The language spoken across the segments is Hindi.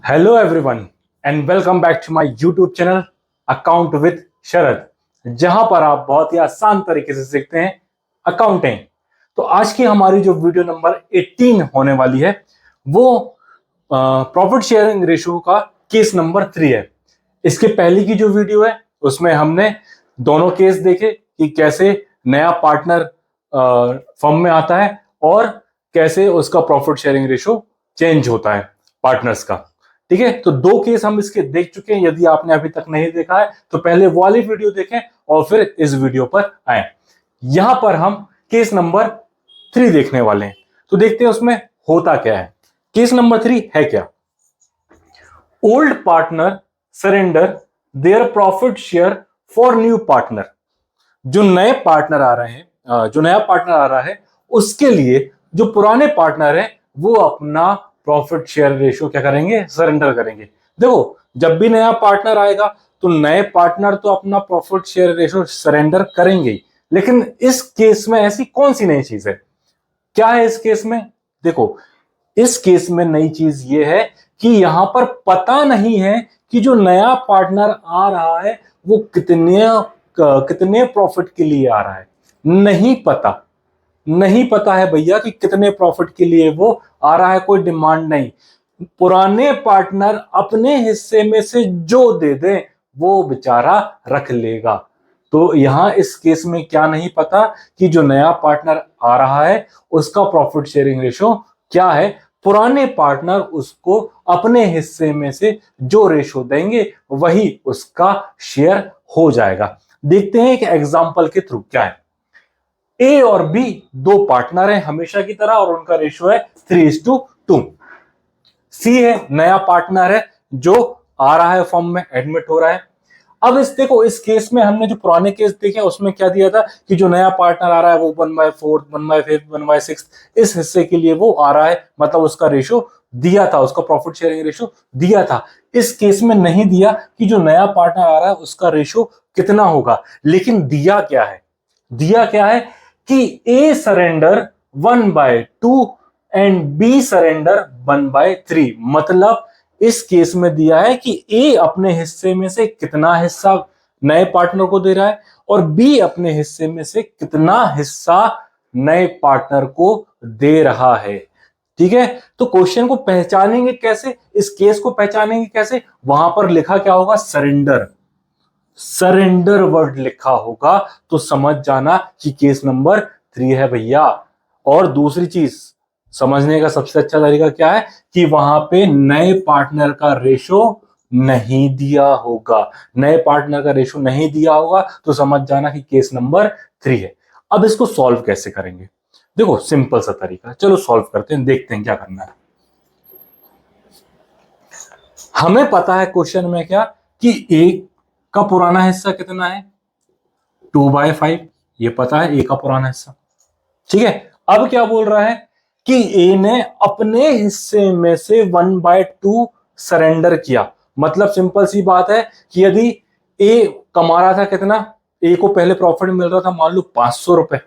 Hello everyone and welcome back to my YouTube channel account with Sharad, जहां पर आप बहुत ही आसान तरीके से सीखते हैं अकाउंटिंग। तो आज की हमारी जो वीडियो नंबर 18 होने वाली है वो प्रॉफिट शेयरिंग रेशियो का केस नंबर 3 है। इसके पहले की जो वीडियो है उसमें हमने दोनों केस देखे कि कैसे नया पार्टनर फर्म में आता है और कैसे उसका प्रॉफिट शेयरिंग रेशियो चेंज होता है पार्टनर्स का। ठीक है, तो दो केस हम इसके देख चुके हैं। यदि आपने अभी तक नहीं देखा है तो पहले वो वाली वीडियो देखें और फिर इस वीडियो पर आए। यहां पर हम केस नंबर 3 देखने वाले हैं, तो देखते हैं उसमें होता क्या है। केस नंबर 3 है क्या? Old partner surrender their profit share for new partner. जो नए पार्टनर आ रहे हैं, जो नया पार्टनर आ रहा है उसके लिए जो पुराने पार्टनर है वो अपना प्रॉफिट शेयर रेशियो क्या करेंगे? सरेंडर करेंगे। देखो, जब भी नया पार्टनर आएगा तो नए पार्टनर तो अपना प्रॉफिट शेयर रेशियो सरेंडर करेंगे, लेकिन इस केस में ऐसी कौन सी नई चीज है? क्या है इस केस में? देखो, इस केस में नई चीज ये है कि यहां पर पता नहीं है कि जो नया पार्टनर आ रहा है वो कितने प्रॉफिट के लिए आ रहा है। नहीं पता है भैया कि कितने प्रॉफिट के लिए वो आ रहा है। कोई डिमांड नहीं। पुराने पार्टनर अपने हिस्से में से जो दे दे वो बेचारा रख लेगा। तो यहां इस केस में क्या नहीं पता कि जो नया पार्टनर आ रहा है उसका प्रॉफिट शेयरिंग रेशो क्या है। पुराने पार्टनर उसको अपने हिस्से में से जो रेशो देंगे वही उसका शेयर हो जाएगा। देखते हैं एक एग्जांपल के थ्रू क्या है। ए और बी दो पार्टनर हैं हमेशा की तरह और उनका रेशियो है 3:2। सी है नया पार्टनर है जो आ रहा है फर्म में, एडमिट हो रहा है। अब देखो, इस केस में हमने जो पुराने केस देखे उसमें क्या दिया था कि जो नया पार्टनर आ रहा है वो 1/4, 1/5, 1/6 इस हिस्से के लिए वो आ रहा है, मतलब उसका रेशियो दिया था, उसका प्रॉफिट शेयरिंग रेशियो दिया था। इस केस में नहीं दिया कि जो नया पार्टनर आ रहा है उसका रेशियो कितना होगा, लेकिन दिया क्या है कि ए सरेंडर 1/2 एंड बी सरेंडर 1/3। मतलब इस केस में दिया है कि ए अपने हिस्से में से कितना हिस्सा नए पार्टनर को दे रहा है और बी अपने हिस्से में से कितना हिस्सा नए पार्टनर को दे रहा है। ठीक है, तो क्वेश्चन को पहचानेंगे कैसे, इस केस को पहचानेंगे कैसे? वहां पर लिखा क्या होगा? सरेंडर वर्ड लिखा होगा, तो समझ जाना कि केस नंबर 3 है भैया। और दूसरी चीज समझने का सबसे अच्छा तरीका क्या है कि वहां पे नए पार्टनर का रेशो नहीं दिया होगा। नए पार्टनर का रेशो नहीं दिया होगा तो समझ जाना कि केस नंबर 3 है। अब इसको सॉल्व कैसे करेंगे? देखो, सिंपल सा तरीका, चलो सॉल्व करते हैं, देखते हैं क्या करना है। हमें पता है क्वेश्चन में क्या कि ए का पुराना हिस्सा कितना है? 2/5। ये पता है ए का पुराना हिस्सा। ठीक है, अब क्या बोल रहा है कि ए ने अपने हिस्से में से 1/2 सरेंडर किया। मतलब सिंपल सी बात है कि यदि ए कमा रहा था कितना, ए को पहले प्रॉफिट मिल रहा था मान लो 500 रुपए,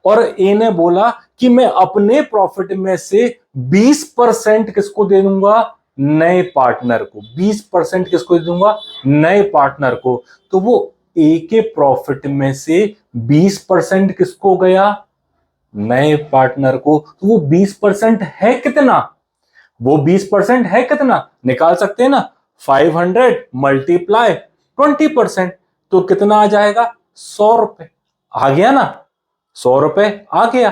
और ए ने बोला कि मैं अपने प्रॉफिट में से 20% किसको दे दूंगा? नए पार्टनर को। 20% किसको दे दूंगा? नए पार्टनर को। तो वो ए के प्रॉफिट में से 20% किसको गया? नए पार्टनर को। तो वो 20% है कितना? वो 20% है कितना? निकाल सकते हैं ना। 500 मल्टीप्लाई 20%, तो कितना आ जाएगा? 100 रुपए। आ गया ना? 100 रुपए आ गया।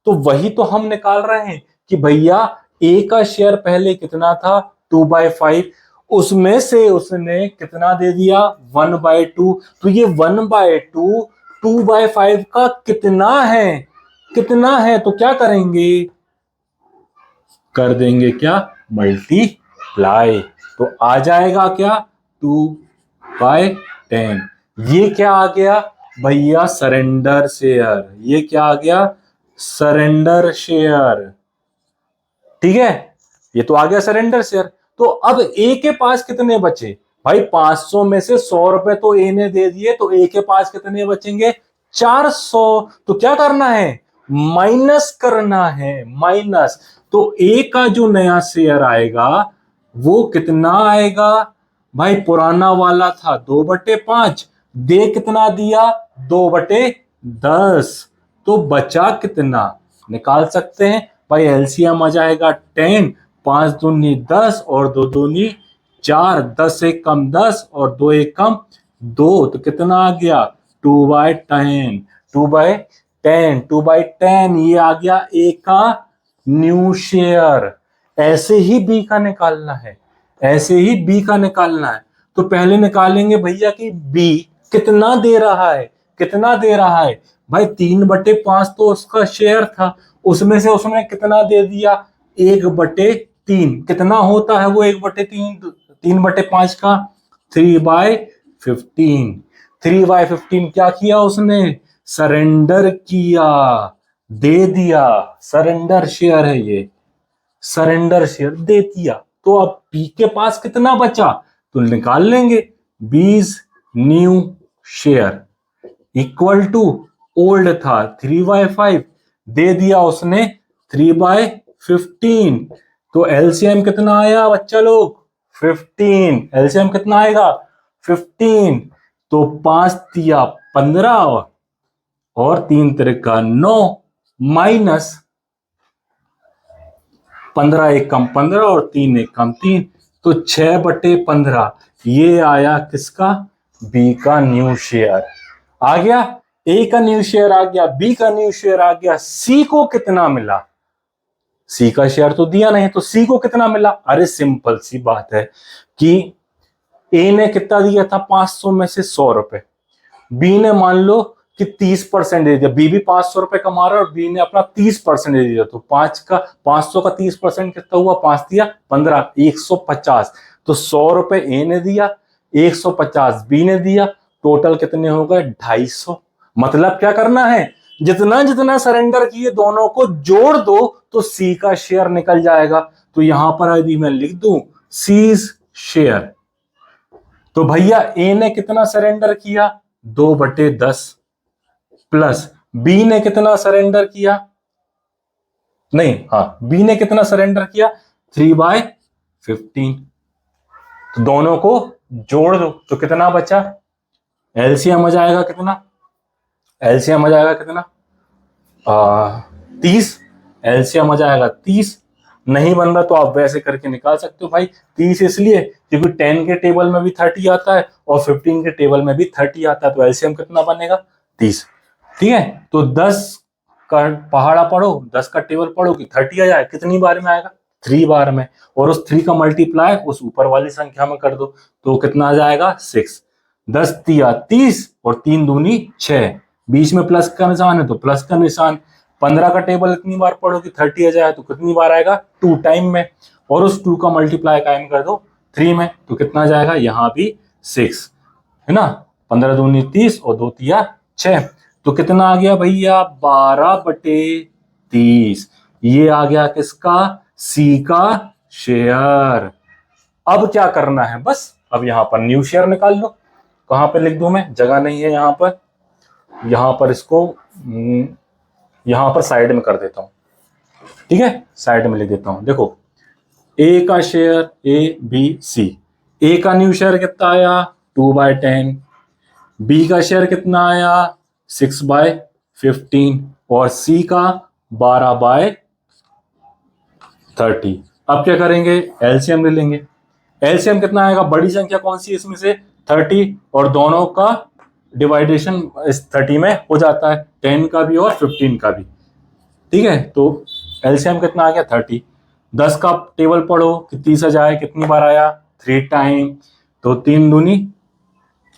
तो वही तो हम निकाल रहे हैं कि भैया ए का शेयर पहले कितना था? 2/5। उसमें से उसने कितना दे दिया? 1/2। तो ये 1/2 2/5 का कितना है? तो क्या करेंगे? कर देंगे क्या? मल्टीप्लाई। तो आ जाएगा क्या? 2/10। ये क्या आ गया भैया? Surrender share. ये क्या आ गया? Surrender share. ठीक है, ये तो आ गया सरेंडर शेयर। तो अब ए के पास कितने बचे भाई? 500 में से 100 रुपए तो ए ने दे दिए, तो ए के पास कितने बचेंगे? 400। तो क्या करना है? माइनस करना है, माइनस। तो ए का जो नया शेयर आएगा वो कितना आएगा भाई? पुराना वाला था 2/5, दे कितना दिया? 2/10। तो बचा कितना निकाल सकते हैं भाई? एलसीएम आ जाएगा 10, 5 दूनी 10 और 2 दूनी 4, 10 एक कम 10 और 2 एक कम 2, तो कितना आ गया? 2/10, 2/10, 2/10, ये आ गया ए का न्यू शेयर। ऐसे ही बी का निकालना है, ऐसे ही बी का निकालना है। तो पहले निकालेंगे भैया कि बी कितना दे रहा है, कितना दे रहा है भाई? 3/5 तो उसका शेयर था, उसमें से उसने कितना दे दिया? 1/3। कितना होता है वो 1/3? 3/5 का 3/15। 3/15 क्या किया उसने? सरेंडर किया, दे दिया। सरेंडर शेयर है ये, सरेंडर शेयर दे दिया। तो अब बी के पास कितना बचा? तो निकाल लेंगे। B's new share equal to old था 3/5, दे दिया उसने 3/15। तो एलसीएम कितना आया बच्चा लोग? 15। एलसीएम कितना आएगा? 15। तो 5 दिया 15 और 3 तिरका 9 माइनस 15 एक कम 15 और 3 एक कम 3, तो 6/15। ये आया किसका? बी का न्यू शेयर आ गया। ए का न्यू शेयर आ गया, बी का न्यू शेयर आ गया। सी को कितना मिला? सी का शेयर तो दिया नहीं, तो सी को कितना मिला? अरे सिंपल सी बात है कि ए ने कितना दिया था? 500 में से 100 रुपए। बी ने मान लो कि 30% दे दिया। बी भी 500 रुपए कमा रहा है और बी ने अपना 30% दे दिया। तो 500 का 30% कितना हुआ? 5 दिया 15, 150। तो 100 रुपए ए ने दिया, 150 बी ने दिया, टोटल कितने हो गए? 250। मतलब क्या करना है? जितना जितना सरेंडर किए दोनों को जोड़ दो तो सी का शेयर निकल जाएगा। तो यहां पर यदि मैं लिख दूं सीज शेयर, तो भैया ए ने कितना सरेंडर किया? 2/10 प्लस बी ने कितना सरेंडर किया? नहीं, हाँ, बी ने कितना सरेंडर किया? 3/15। तो दोनों को जोड़ दो तो कितना बचा? एलसीएम आ जाएगा कितना? एलसीएम आ जाएगा कितना? 30। एलसीएम आ जाएगा 30। नहीं बन रहा तो आप वैसे करके निकाल सकते हो भाई। 30 इसलिए क्योंकि 10 के टेबल में भी 30 आता है और 15 के टेबल में भी 30 आता है, तो एलसीएम कितना बनेगा? 30। ठीक है, तो 10 का पहाड़ा पढ़ो, 10 का टेबल पढ़ो कि 30 आ जाए। कितनी बार में आएगा? 3 बार में। और उस 3 का मल्टीप्लाई उस ऊपर वाली संख्या में कर दो तो कितना आ जाएगा? 6। 10 दिया 30 और 3 दूनी 6, बीच में प्लस का निशान है तो प्लस का निशान। 15 का टेबल इतनी बार पढ़ो कि 30 आ जाए, तो कितनी बार आएगा? 2 टाइम में। और उस 2 का मल्टीप्लाई कायम कर दो 3 में, तो कितना आ जाएगा? यहाँ भी 6 है ना। 15 दूनी 30 और 2 तिया 6, तो कितना आ गया भैया? 12/30। ये आ गया किसका? सी का शेयर। अब क्या करना है? बस अब यहां पर न्यू शेयर निकाल लो। कहां पर लिख दूं मैं? जगह नहीं है यहां पर। यहां पर इसको यहां पर साइड में कर देता हूं। ठीक है, साइड में लिख देता हूं। देखो, ए का शेयर ए बी सी। ए का न्यू शेयर कितना आया? 2/10। बी का शेयर कितना आया? 6/15 और सी का 12/30। अब क्या करेंगे? एलसीएम ले लेंगे। एलसीएम कितना आएगा? बड़ी संख्या कौन सी है इसमें से? 30, और दोनों का डिवाइडेशन इस 30 में हो जाता है, 10 का भी और 15 का भी। ठीक है, तो एलसीएम कितना आ गया? 30। 10 का टेबल पढ़ो कि 30 आ जाए। कितनी बार आया? 3 टाइम। तो 3 दूनी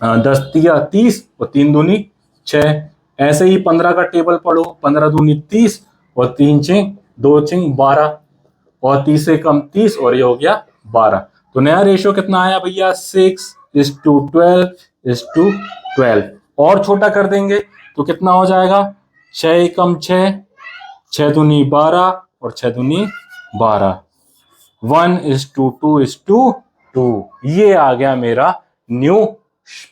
10 दिया 30 और 3 दूनी 6। ऐसे ही 15 का टेबल पढ़ो, 15 दूनी 30 और 3 चिंग 2 चिंग 12 और 30 से कम 30 और ये हो गया 12। तो नया रेशियो कितना आया भैया? 6:12:12। और छोटा कर देंगे तो कितना हो जाएगा? 6 एकम 6, 6 दूनी 12 और 6 दूनी 12। 1:2:2। ये आ गया मेरा न्यू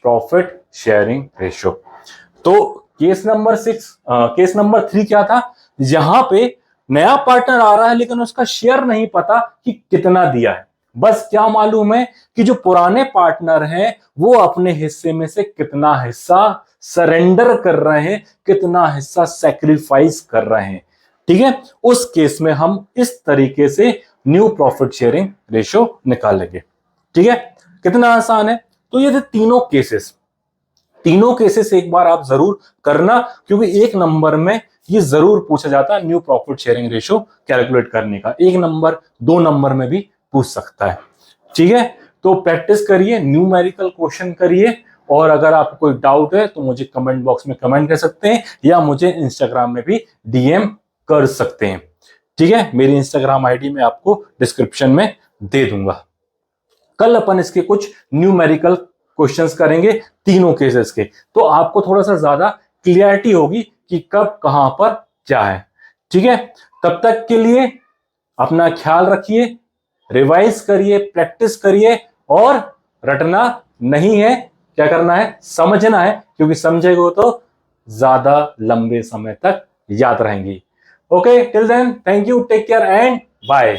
प्रॉफिट शेयरिंग रेशियो। तो केस नंबर 3 क्या था? यहां पे नया पार्टनर आ रहा है लेकिन उसका शेयर नहीं पता कि कितना दिया है। बस क्या मालूम है कि जो पुराने पार्टनर हैं वो अपने हिस्से में से कितना हिस्सा सरेंडर कर रहे हैं, कितना हिस्सा सेक्रीफाइस कर रहे हैं। ठीक है, उस केस में हम इस तरीके से न्यू प्रॉफिट शेयरिंग रेशियो निकालेंगे। ठीक है, कितना आसान है। तो ये थे तीनों केसेस। तीनों केसेस एक बार आप जरूर करना, क्योंकि एक नंबर में ये जरूर पूछा जाता है new profit sharing ratio calculate करने का। एक नंबर, दो नंबर में भी पूछ सकता है। ठीक है, तो प्रैक्टिस करिए, न्यूमेरिकल क्वेश्चन करिए, और अगर आपको कोई डाउट है तो मुझे कमेंट बॉक्स में कमेंट कर सकते हैं या मुझे इंस्टाग्राम में भी डीएम कर सकते हैं। ठीक है, मेरी इंस्टाग्राम आईडी में आपको डिस्क्रिप्शन में दे दूंगा। कल अपन इसके कुछ न्यूमेरिकल क्वेश्चंस करेंगे तीनों केसेस के, तो आपको थोड़ा सा ज्यादा क्लियरिटी होगी कि कब कहां पर क्या है। ठीक है, तब तक के लिए अपना ख्याल रखिए, रिवाइज करिए, प्रैक्टिस करिए, और रटना नहीं है, क्या करना है, समझना है, क्योंकि समझेगा तो ज्यादा लंबे समय तक याद रहेंगी। Okay, till then, thank you, take care and bye.